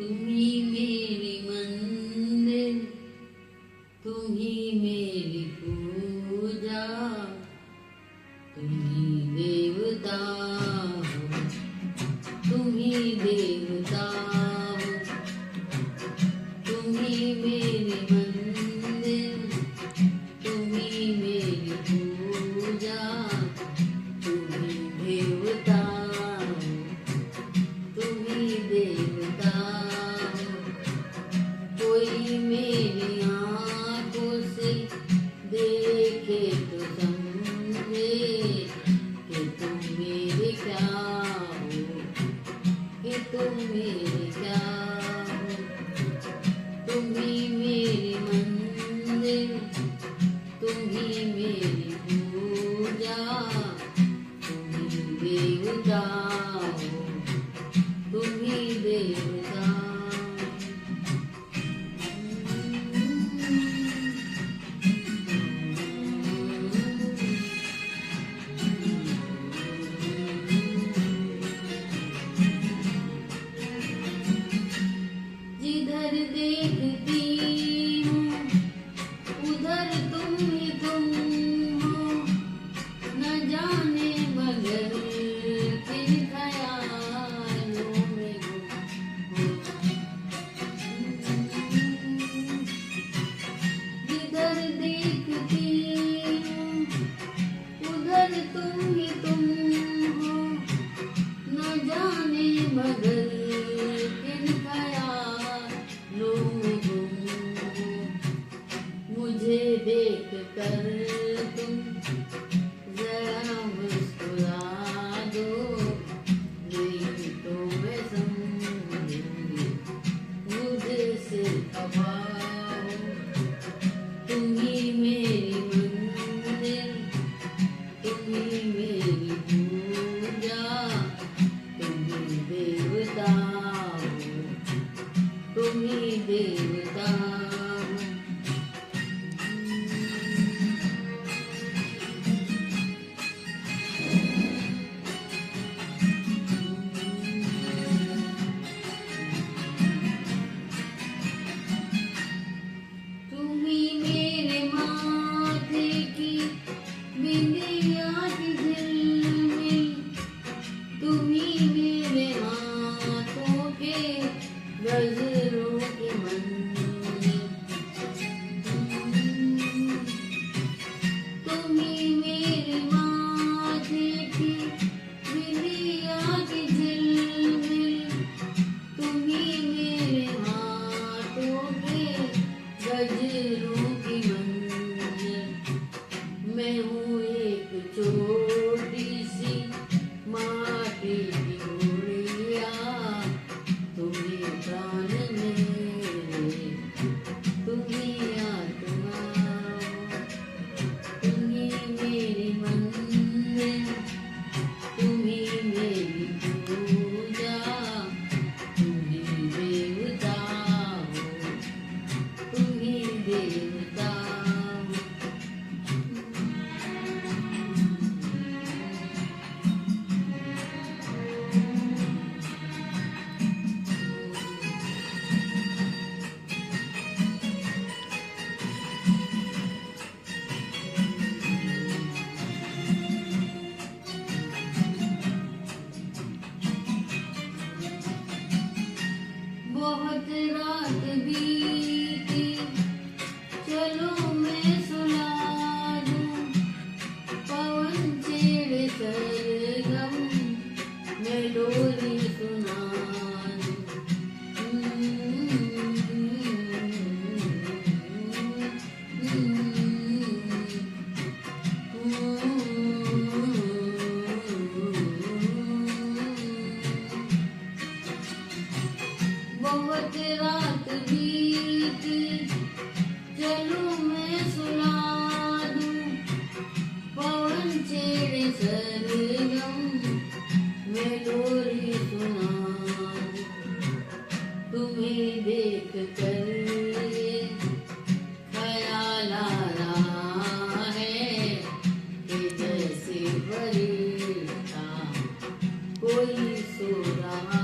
तुम्ही मेरी मंदिर, तुम्ही मेरी पूजा, तुम्ही देवता हो, तुम्ही देवता हो, तुम्ही मेरी मंदिर, तुम्ही मेरी पूजा, तुम्ही देवता हो, तुम्ही देवता हो। कोई मेरी आँखों से देखे तो समझे कि तुम मेरे क्या हो, कि तुम मेरे क्या हो। तुम्ही मेरी मंदिर, तुम्ही मेरी पूजा, तुम्ही देवता हो, तुम्ही देवता। जिधर देखती हूँ उधर तुम ही तुम हो, न जाने मगर किन ख्यालों में गुम हो। जिधर देखती हूँ उधर तुम ही तुम हो, न जाने मगर किन ख्यालों में गुम हो। मुझे देख कर तुम जरा मुस्कुरा दो, नहीं तो मैं समझूंगी मुझसे खफा हो। तुम्ही मेरी मंदिर, तुम्ही मेरी पूजा, तुम्ही देवता हो, तुम्ही देवता हो। तुम्ही मेरे माथे की बिंदिया की झिलमिल, तुम्ही मेरे हाथों के गजरों की मंजिल। तुम्ही मेरे माथे की बिंदिया की झिलमिल, तुम्ही मेरे हाथों के गजरों की मंजिल। मैं हूँ एक छोटी सी माटी की गुड़िया, तुम्ही प्राण मेरे, तुम्ही आत्मा हो। तुम्ही मेरी मंदिर, तुम्ही मेरी पूजा, तुम्ही देवता हो, तुम्ही देवता हो। बहुत रात बीती, चलो मैं सुना दूं, पवन छेड़े सरगम, मैं लोरी सुना बहुत रात बीती, चलो मैं सुना दूं, पवन छेड़े सरगम, मैं लोरी सुना दूं। तुम्हें देख कर ये ख्याल आ रहा है कि जैसे फरिश्ता कोई सो रहा